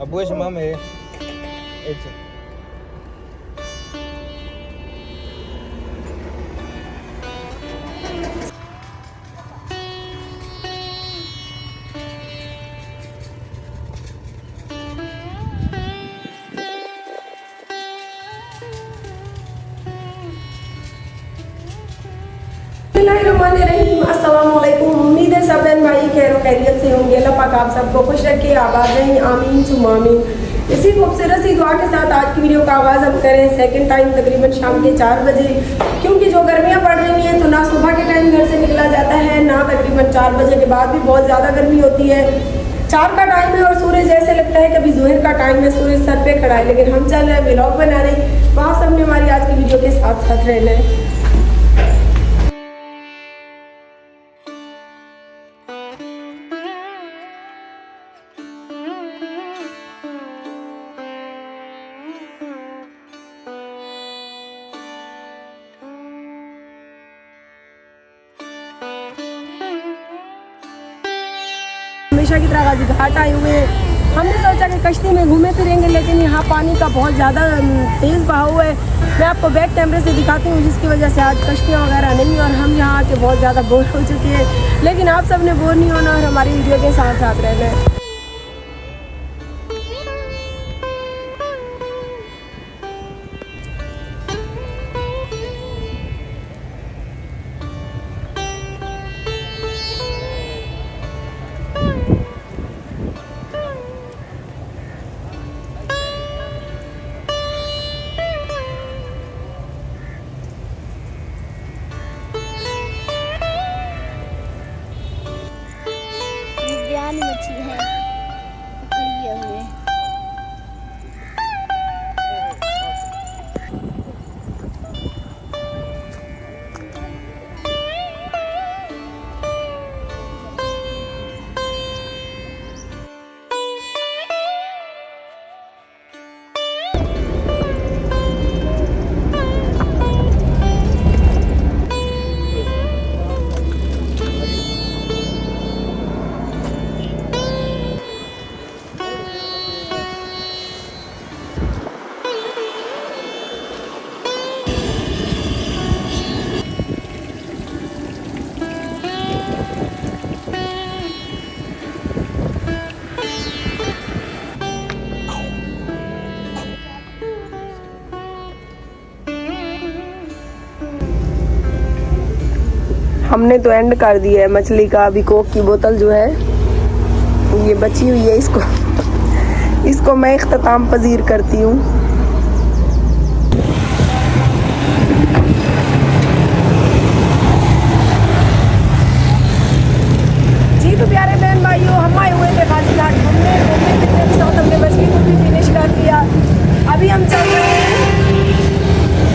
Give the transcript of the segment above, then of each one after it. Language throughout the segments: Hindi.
Abu is mami. It's अस्सलामुअलैकुम। उम्मीद है सब बहन भाई खैर खैरियत से होंगे। अल्लाह पाक आप सबको खुश रखे, आबाद रहें, आमीन सुम्मा आमीन। इसी खूबसूरत सी दुआ के साथ आज की वीडियो का आगाज़ हम करें सेकंड टाइम तकरीबन शाम के 4 बजे, क्योंकि जो गर्मियाँ पड़ रही हैं तो ना सुबह के टाइम घर से निकला जाता है, ना तकरीबन 4 बजे के बाद भी बहुत ज़्यादा गर्मी होती है। 4 का टाइम है और सूरज जैसे लगता है कभी जोहर का टाइम है, सूरज सर पे खड़ा है, लेकिन हम चल रहे हैं व्लॉग बना रहे हैं। वहाँ सबने हमारी आज की वीडियो के साथ साथ रहना है। हमेशा की तरह गाजी घाट आए हुए हैं। हमने सोचा कि कश्ती में घूमे फिरेंगे, लेकिन यहाँ पानी का बहुत ज़्यादा तेज़ बहाव है। मैं आपको बैक कैमरे से दिखाती हूँ, जिसकी वजह से आज कश्तियाँ वगैरह नहीं और हम यहाँ आके बहुत ज़्यादा बोर हो चुके हैं। लेकिन आप सब ने बोर नहीं होना और हमारी वीडियो के साथ साथ रहना है। मछली है पकड़िए हुए। हमने तो एंड कर दिया है मछली का। अभी कोक की बोतल जो है ये बची हुई है, इसको मैं इख्तिताम पजीर करती हूँ। जी तो प्यारे बहन भाइयों, हम आए हुए थे गाजी घाट घूमने के साथ, हमने मछली को भी फिनिश कर दिया। अभी हम चल रहे हैं,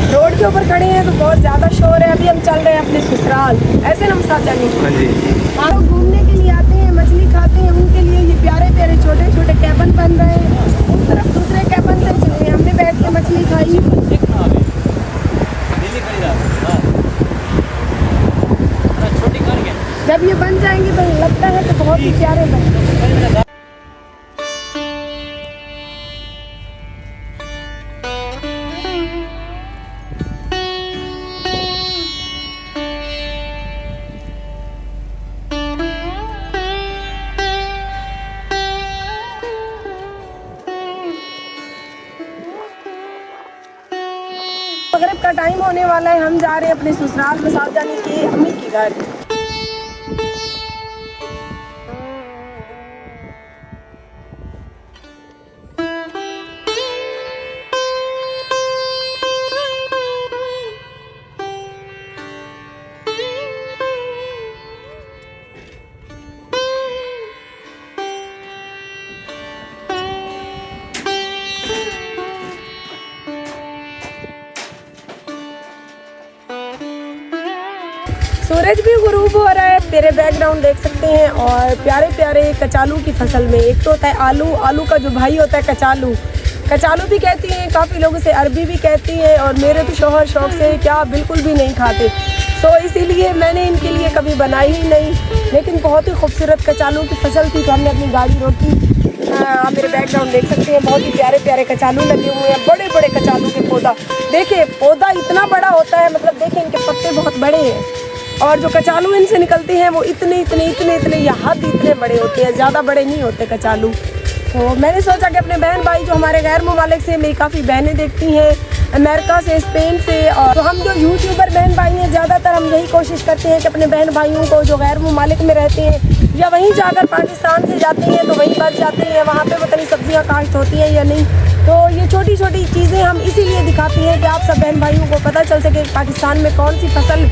रोड के ऊपर खड़े हैं तो बहुत ज़्यादा शोर है। अभी हम चल रहे हैं अपने ससुराल। ऐसे ना मुस्ताद जानी लोग घूमने के लिए आते हैं, मछली खाते हैं, उनके लिए ये प्यारे प्यारे छोटे छोटे कैबन बन रहे हैं। उस तरफ दूसरे कैबन थे जिनमें हमने बैठ के मछली खाई। जब ये बन जाएंगे तो लगता है कि बहुत ही प्यारे बन। मगरिब का टाइम होने वाला है, हम जा रहे हैं अपने ससुराल में साथ जाने के अम्मी के घर। सूरज भी गुरूब हो रहा है, तेरे बैकग्राउंड देख सकते हैं। और प्यारे प्यारे कचालू की फसल में एक तो होता है आलू, आलू का जो भाई होता है कचालू, कचालू भी कहती हैं, काफ़ी लोग इसे अरबी भी कहती हैं। और मेरे तो शौहर शौक से क्या बिल्कुल भी नहीं खाते, सो इसीलिए मैंने इनके लिए कभी बनाई ही नहीं। लेकिन बहुत ही खूबसूरत कचालू की फसल थी, तो हमने अपनी गाड़ी रोकी, आप मेरे बैकग्राउंड देख सकते हैं, बहुत ही प्यारे प्यारे कचालू लगे हुए हैं, बड़े बड़े कचालू के पौधा। देखिए पौधा इतना बड़ा होता है, मतलब देखिए इनके पत्ते बहुत बड़े हैं और जो कचालू इनसे निकलते हैं वो इतने इतने इतने इतने या हद इतने बड़े होते हैं, ज़्यादा बड़े नहीं होते कचालू। तो मैंने सोचा कि अपने बहन भाई जो हमारे गैर मुमालिक से, मेरी काफ़ी बहनें देखती हैं अमेरिका से, स्पेन से, और तो हम जो यूट्यूबर बहन भाई हैं ज़्यादातर हम यही कोशिश करते हैं कि अपने बहन भाइयों को जो गैर मुमालिक में रहते हैं या वहीं जाकर पाकिस्तान से जाते हैं तो वहीं बच जाते हैं, वहाँ पे पता नहीं सब्जियाँ काश्त होती हैं या नहीं। तो ये छोटी छोटी चीज़ें हम इसीलिए दिखाती हैं कि आप सब बहन भाइयों को पता चल सके पाकिस्तान में कौन सी फसल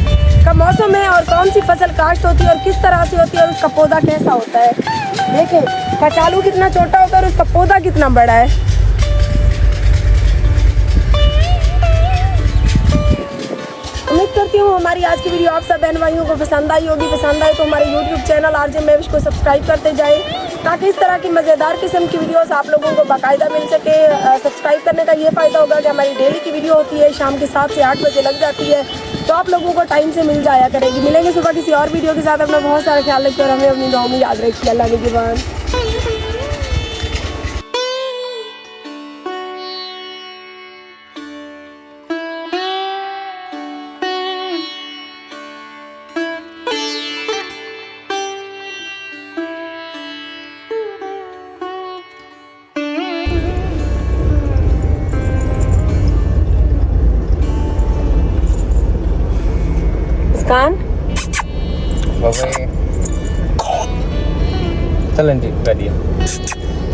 का मौसम है और कौन सी फसल काश्त होती है और किस तरह से होती है और उसका पौधा कैसा होता है। देखिए कचालू कितना छोटा होता है और उसका पौधा कितना बड़ा है। उम्मीद करती हूँ हमारी आज की वीडियो आप सब बहन भाइयों को पसंद आई होगी। पसंद आए तो हमारे YouTube चैनल आरजे महविश को सब्सक्राइब करते जाएं ताकि इस तरह की मज़ेदार किस्म की वीडियोस आप लोगों को बाकायदा मिल सके। सब्सक्राइब करने का ये फ़ायदा होगा कि हमारी डेली की वीडियो होती है, शाम के 7 से 8 बजे लग जाती है, तो आप लोगों को टाइम से मिल जाया करेगी। मिलेंगे सुबह किसी और वीडियो के साथ। अपना बहुत सारा ख्याल रखिए और हमें अपनी दुआओं में याद रखिए। अल्लाह निगहबान। मुस्कान बाबा चलन जी गाड़ी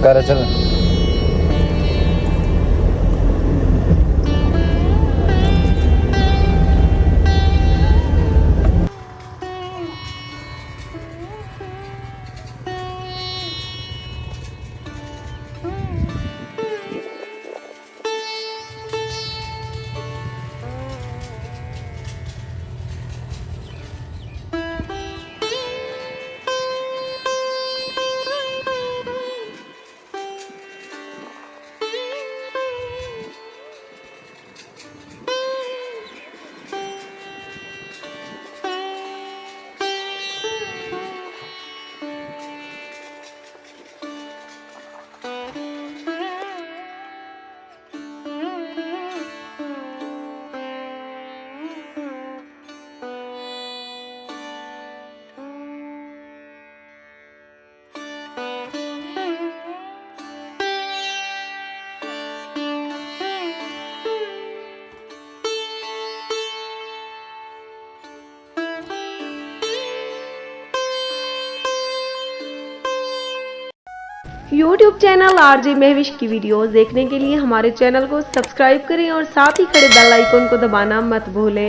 करा चलन। YouTube चैनल आरजे महविश की वीडियोस देखने के लिए हमारे चैनल को सब्सक्राइब करें और साथ ही खड़े बेल आइकन को दबाना मत भूलें।